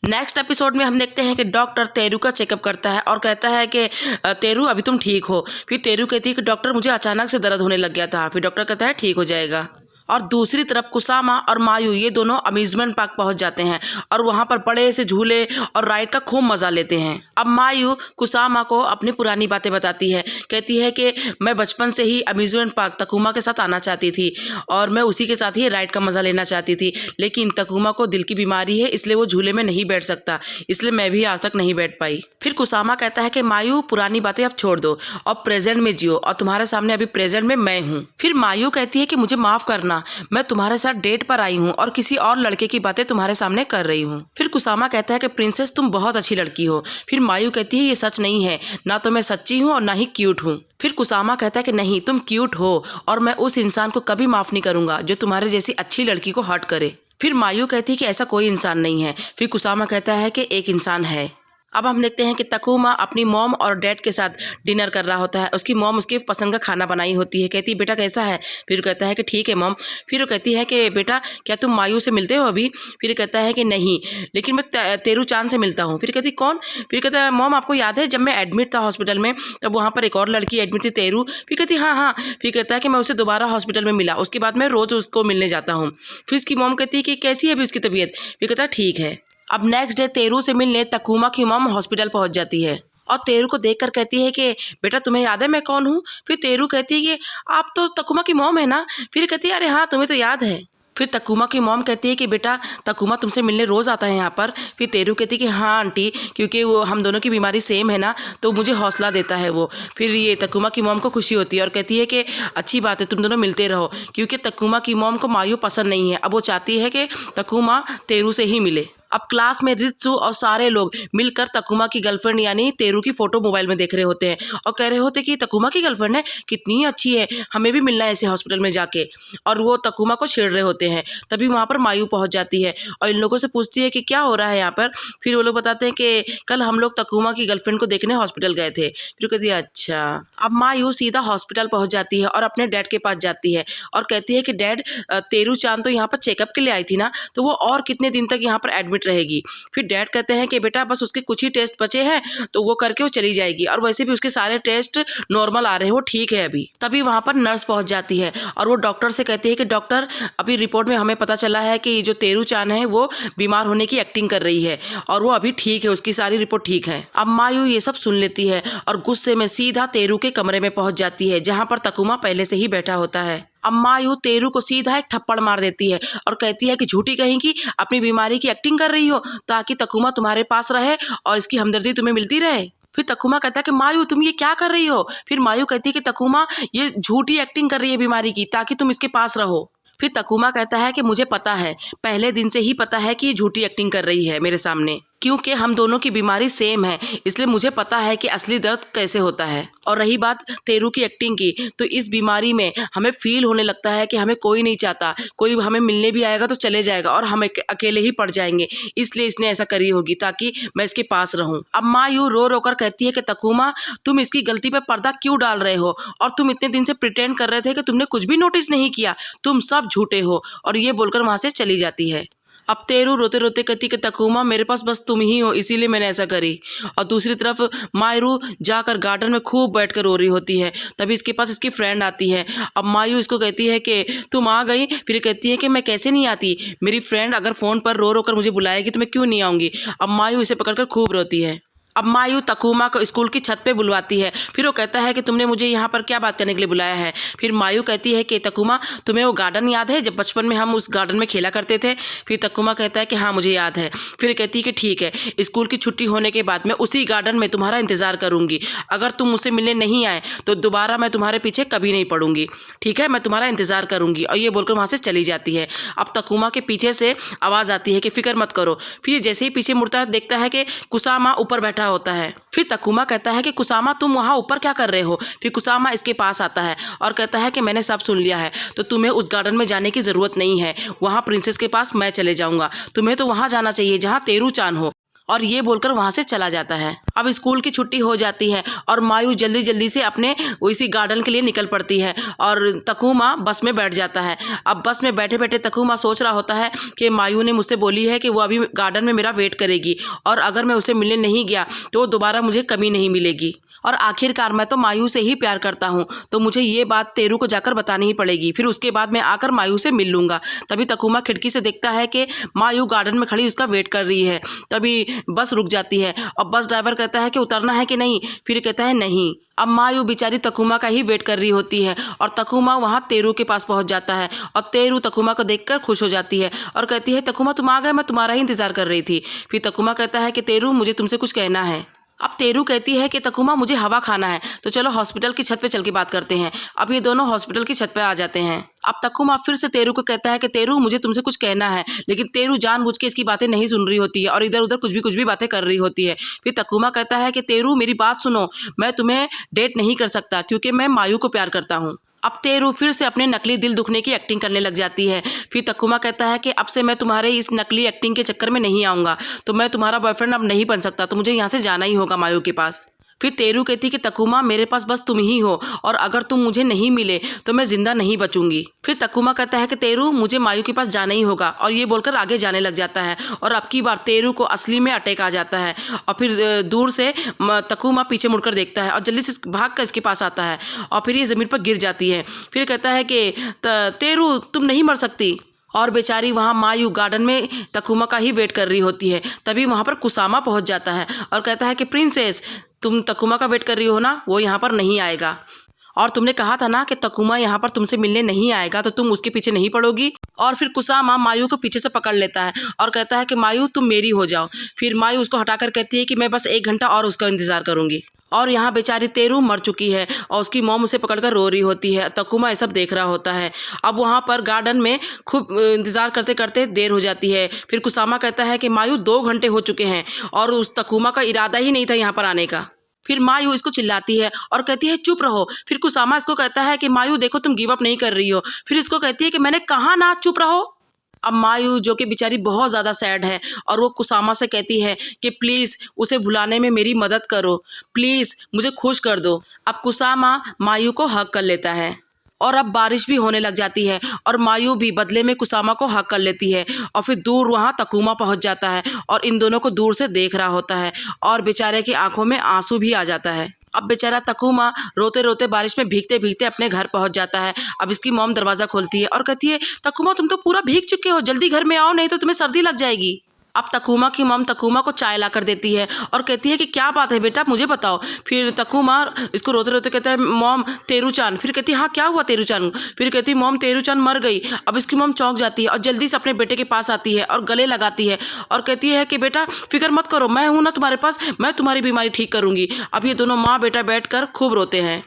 Next episode में हम देखते हैं कि डॉक्टर तेरू का चेकअप करता है और कहता है कि तेरू अभी तुम ठीक हो। फिर तेरू कहती है कि डॉक्टर मुझे अचानक से दर्द होने लग गया था। फिर डॉक्टर कहता है ठीक हो जाएगा। और दूसरी तरफ कुसामा और मायू ये दोनों अम्यूजमेंट पार्क पहुंच जाते हैं और वहां पर बड़े से झूले और राइड का खूब मजा लेते हैं। अब मायू कुसामा को अपनी पुरानी बातें बताती है। कहती है कि मैं बचपन से ही अम्यूजमेंट पार्क तकुमा के साथ आना चाहती थी और मैं उसी के साथ ही राइड का मजा लेना चाहती थी, लेकिन तकुमा को दिल की बीमारी है इसलिए वो झूले में नहीं बैठ सकता, इसलिए मैं भी आज तक नहीं बैठ पाई। फिर कुसामा कहता है कि मायू पुरानी बातें अब छोड़ दो और प्रेजेंट में जियो और तुम्हारे सामने अभी प्रेजेंट में मैं हूँ। फिर मायू कहती है कि मुझे माफ करना, मैं तुम्हारे साथ डेट पर आई हूँ और किसी और लड़के की बातें तुम्हारे सामने कर रही हूँ। फिर कुसामा कहता है कि प्रिंसेस तुम बहुत अच्छी लड़की हो। फिर मायू कहती है ये सच नहीं है, ना तो मैं सच्ची हूँ और ना ही क्यूट हूँ। फिर कुसामा कहता है कि नहीं तुम क्यूट हो और मैं उस इंसान को कभी माफ नहीं करूंगा जो तुम्हारे जैसी अच्छी लड़की को हर्ट करे। फिर मायू कहती है कि ऐसा कोई इंसान नहीं है। फिर कुसामा कहता है कि एक इंसान है। अब हम देखते हैं कि तकुमा अपनी मॉम और डैड के साथ डिनर कर रहा होता है। उसकी मॉम उसके पसंद का खाना बनाई होती है। कहती है बेटा कैसा है? फिर कहता है कि ठीक है मॉम। फिर वो कहती है कि बेटा क्या तुम मायू से मिलते हो अभी? फिर कहता है कि नहीं, लेकिन मैं तेरू चांद से मिलता हूँ। फिर कहती कौन? फिर कहता है मॉम आपको याद है जब मैं एडमिट था हॉस्पिटल में तब वहाँ पर एक और लड़की एडमिट थी तेरू। फिर कहती हाँ हाँ। फिर कहता है कि मैं उसे दोबारा हॉस्पिटल में मिला, उसके बाद मैं रोज़ उसको मिलने जाता हूँ। फिर उसकी मॉम कहती है कि कैसी है अभी उसकी तबीयत? फिर कहता है ठीक है। अब नेक्स्ट डे तेरू से मिलने तकुमा की मॉम हॉस्पिटल पहुंच जाती है और तेरू को देखकर कहती है कि बेटा तुम्हें याद है मैं कौन हूँ? फिर तेरू कहती है कि आप तो तकुमा की मॉम है ना? फिर कहती है अरे हाँ तुम्हें तो याद है। फिर तकुमा की मॉम कहती है कि बेटा तकुमा तुमसे मिलने रोज़ आता है यहाँ पर। फिर तेरू कहती है कि हाँ आंटी, क्योंकि वो हम दोनों की बीमारी सेम है ना तो मुझे हौसला देता है वो। फिर ये तकुमा की मॉम को खुशी होती है और कहती है कि अच्छी बात है तुम दोनों मिलते रहो, क्योंकि तकुमा की मॉम को मायू पसंद नहीं है। अब वो चाहती है कि तकुमा तेरू से ही मिले। अब क्लास में रित्सु और सारे लोग मिलकर तकुमा की गर्लफ्रेंड यानी तेरू की फोटो मोबाइल में देख रहे होते हैं और कह रहे होते कि तकुमा की गर्लफ्रेंड है, कितनी अच्छी है, हमें भी मिलना है ऐसे हॉस्पिटल में जाके। और वो तकुमा को छेड़ रहे होते हैं। तभी वहाँ पर मायू पहुँच जाती है और इन लोगों से पूछती है कि क्या हो रहा है यहाँ पर। फिर वो लोग बताते हैं कि कल हम लोग तकुमा की गर्लफ्रेंड को देखने हॉस्पिटल गए थे। फिर कहती है अच्छा। अब मायू सीधा हॉस्पिटल पहुँच जाती है और अपने डैड के पास जाती है और कहती है कि डैड तेरू चांद तो यहाँ पर चेकअप के लिए आई थी ना, तो वो और कितने दिन तक यहाँ पर एडमिट रहेगी? फिर डैड कहते हैं कि बेटा बस उसके कुछ ही टेस्ट बचे हैं तो वो करके वो चली जाएगी और वैसे भी उसके सारे टेस्ट नॉर्मल आ रहे हैं, वो ठीक है अभी। तभी वहां पर नर्स पहुंच जाती है और वो डॉक्टर से कहती है कि डॉक्टर अभी रिपोर्ट में हमें पता चला है कि जो तेरू चांद है वो बीमार होने की एक्टिंग कर रही है और वो अभी ठीक है, उसकी सारी रिपोर्ट ठीक है। अब मायू ये सब सुन लेती है और गुस्से में सीधा तेरू के कमरे में पहुंच जाती है जहां पर तकुमा पहले से ही बैठा होता है। अब मायू तेरू को सीधा एक थप्पड़ मार देती है और कहती है कि झूठी कहेंगी, अपनी बीमारी की एक्टिंग कर रही हो ताकि तकुमा तुम्हारे पास रहे और इसकी हमदर्दी तुम्हें मिलती रहे। फिर तकुमा कहता है कि मायू तुम ये क्या कर रही हो? फिर मायू कहती है कि तकुमा ये झूठी एक्टिंग कर रही है बीमारी की ताकि तुम इसके पास रहो। फिर तकुमा कहता है कि मुझे पता है, पहले दिन से ही पता है कि ये झूठी एक्टिंग कर रही है मेरे सामने, क्योंकि हम दोनों की बीमारी सेम है, इसलिए मुझे पता है कि असली दर्द कैसे होता है। और रही बात तेरू की एक्टिंग की, तो इस बीमारी में हमें फील होने लगता है कि हमें कोई नहीं चाहता, कोई हमें मिलने भी आएगा तो चले जाएगा और हम अकेले ही पड़ जाएंगे, इसलिए इसने ऐसा करी होगी ताकि मैं इसके पास रहूं। अब मायू रो रो कर कहती है कि तकुमा तुम इसकी गलती पे पर्दा क्यों डाल रहे हो और तुम इतने दिन से प्रिटेंड कर रहे थे कि तुमने कुछ भी नोटिस नहीं किया, तुम सब झूठे हो। और ये बोलकर वहां से चली जाती है। अब तेरू रोते रोते कहती कि तकुमा मेरे पास बस तुम ही हो, इसीलिए मैंने ऐसा करी। और दूसरी तरफ मायरू जाकर गार्डन में खूब बैठकर रो रही होती है। तभी इसके पास इसकी फ्रेंड आती है। अब मायू इसको कहती है कि तुम आ गई? फिर कहती है कि मैं कैसे नहीं आती, मेरी फ्रेंड अगर फ़ोन पर रो रो कर मुझे बुलाएगी तो मैं क्यों नहीं आऊँगी। अब मायू इसे पकड़कर खूब रोती है। अब मायू तकुमा को स्कूल की छत पे बुलवाती है। फिर वो कहता है कि तुमने मुझे यहाँ पर क्या बात करने के लिए बुलाया है? फिर मायू कहती है कि तकुमा तुम्हें वो गार्डन याद है जब बचपन में हम उस गार्डन में खेला करते थे? फिर तकुमा कहता है कि हाँ मुझे याद है। फिर कहती है कि ठीक है, स्कूल की छुट्टी होने के बाद मैं उसी गार्डन में तुम्हारा इंतजार करूंगी, अगर तुम मुझसे मिलने नहीं आए तो दोबारा मैं तुम्हारे पीछे कभी नहीं पड़ूंगी, ठीक है, मैं तुम्हारा इंतजार करूंगी। और ये बोलकर वहाँ से चली जाती है। अब तकुमा के पीछे से आवाज़ आती है कि फिक्र मत करो। फिर जैसे ही पीछे मुड़ता है देखता है कि कुसामा ऊपर बैठा होता है। फिर तकुमा कहता है कि कुसामा तुम वहां ऊपर क्या कर रहे हो? फिर कुसामा इसके पास आता है और कहता है कि मैंने सब सुन लिया है, तो तुम्हें उस गार्डन में जाने की जरूरत नहीं है, वहां प्रिंसेस के पास मैं चले जाऊंगा, तुम्हें तो वहां जाना चाहिए जहां तेरू चांद हो। और ये बोलकर वहाँ से चला जाता है। अब स्कूल की छुट्टी हो जाती है और मायू जल्दी जल्दी से अपने इसी गार्डन के लिए निकल पड़ती है और तकुमा बस में बैठ जाता है। अब बस में बैठे बैठे तकुमा सोच रहा होता है कि मायू ने मुझसे बोली है कि वो अभी गार्डन में मेरा वेट करेगी और अगर मैं उसे मिलने नहीं गया तो दोबारा मुझे कमी नहीं मिलेगी और आखिरकार मैं तो मायू से ही प्यार करता हूँ, तो मुझे ये बात तेरू को जाकर बतानी ही पड़ेगी। फिर उसके बाद मैं आकर मायू से मिल लूँगा। तभी तकुमा खिड़की से देखता है कि मायू गार्डन में खड़ी उसका वेट कर रही है। तभी बस रुक जाती है और बस ड्राइवर कहता है कि उतरना है कि नहीं, फिर कहता है नहीं। अब मायू बेचारी तकुमा का ही वेट कर रही होती है और तकुमा वहाँ तेरू के पास पहुँच जाता है और तेरू तकुमा को देखकर खुश हो जाती है और कहती है तकुमा तुम आ गए, मैं तुम्हारा ही इंतजार कर रही थी। फिर तकुमा कहता है कि तेरू मुझे तुमसे कुछ कहना है। अब तेरू कहती है कि तकुमा मुझे हवा खाना है, तो चलो हॉस्पिटल की छत पे चल के बात करते हैं। अब ये दोनों हॉस्पिटल की छत पे आ जाते हैं। अब तकुमा फिर से तेरू को कहता है कि तेरू मुझे तुमसे कुछ कहना है, लेकिन तेरू जानबूझ के इसकी बातें नहीं सुन रही होती है और इधर उधर कुछ भी बातें कर रही होती है। फिर तकुमा कहता है कि तेरू मेरी बात सुनो, मैं तुम्हें डेट नहीं कर सकता क्योंकि मैं मायू को प्यार करता हूँ। अब तेरू फिर से अपने नकली दिल दुखने की एक्टिंग करने लग जाती है। फिर तकुमा कहता है कि अब से मैं तुम्हारे इस नकली एक्टिंग के चक्कर में नहीं आऊँगा, तो मैं तुम्हारा बॉयफ्रेंड अब नहीं बन सकता, तो मुझे यहाँ से जाना ही होगा मायू के पास। फिर तेरू कहती कि तकुमा मेरे पास बस तुम ही हो और अगर तुम मुझे नहीं मिले तो मैं जिंदा नहीं बचूंगी। फिर तकुमा कहता है कि तेरू मुझे मायू के पास जाना ही होगा और ये बोलकर आगे जाने लग जाता है और अब की बार तेरू को असली में अटैक आ जाता है और फिर दूर से तकुमा पीछे मुड़कर देखता है और जल्दी से भाग कर इसके पास आता है और फिर ये ज़मीन पर गिर जाती है। फिर कहता है कि तेरू तुम नहीं मर सकती और बेचारी वहाँ मायू गार्डन में तकुमा का ही वेट कर रही होती है। तभी वहाँ पर कुसामा पहुँच जाता है और कहता है कि प्रिंसेस तुम तकुमा का वेट कर रही हो ना, वो यहाँ पर नहीं आएगा और तुमने कहा था ना कि तकुमा यहाँ पर तुमसे मिलने नहीं आएगा, तो तुम उसके पीछे नहीं पड़ोगी। और फिर कुसामा मायू को पीछे से पकड़ लेता है और कहता है कि मायू तुम मेरी हो जाओ। फिर मायू उसको हटाकर कहती है कि मैं बस 1 घंटा और उसका इंतजार करूंगी। और यहाँ बेचारी तेरू मर चुकी है और उसकी मॉम उसे पकड़कर रो रही होती है। तकुमा ये सब देख रहा होता है। अब वहाँ पर गार्डन में खूब इंतज़ार करते करते देर हो जाती है। फिर कुसामा कहता है कि मायू 2 घंटे हो चुके हैं और उस तकुमा का इरादा ही नहीं था यहाँ पर आने का। फिर मायू इसको चिल्लाती है और कहती है चुप रहो। फिर कुसामा इसको कहता है कि मायू देखो तुम गिव अप नहीं कर रही हो। फिर इसको कहती है कि मैंने कहा ना चुप रहो। अब मायू जो कि बेचारी बहुत ज़्यादा सैड है और वो कुसामा से कहती है कि प्लीज़ उसे भुलाने में मेरी मदद करो, प्लीज़ मुझे खुश कर दो। अब कुसामा मायू को हग कर लेता है और अब बारिश भी होने लग जाती है और मायू भी बदले में कुसामा को हग कर लेती है और फिर दूर वहाँ तकुमा पहुँच जाता है और इन दोनों को दूर से देख रहा होता है और बेचारे की आंखों में आंसू भी आ जाता है। अब बेचारा तकुमा रोते रोते बारिश में भीगते भीगते अपने घर पहुंच जाता है। अब इसकी मॉम दरवाज़ा खोलती है और कहती है तकुमा तुम तो पूरा भीग चुके हो, जल्दी घर में आओ नहीं तो तुम्हें सर्दी लग जाएगी। अब तकुमा की मॉम तकुमा को चाय ला कर देती है और कहती है कि क्या बात है बेटा मुझे बताओ। फिर तकुमा इसको रोते रोते कहता है मॉम तेरू-चान। फिर कहती है हाँ क्या हुआ तेरू-चान। फिर कहती है मॉम तेरू-चान मर गई। अब इसकी मॉम चौंक जाती है और जल्दी से अपने बेटे के पास आती है और गले लगाती है और कहती है कि बेटा फिक्र मत करो, मैं हूँ ना तुम्हारे पास, मैं तुम्हारी बीमारी ठीक करूँगी। अब ये दोनों माँ बेटा बैठ कर खूब रोते हैं।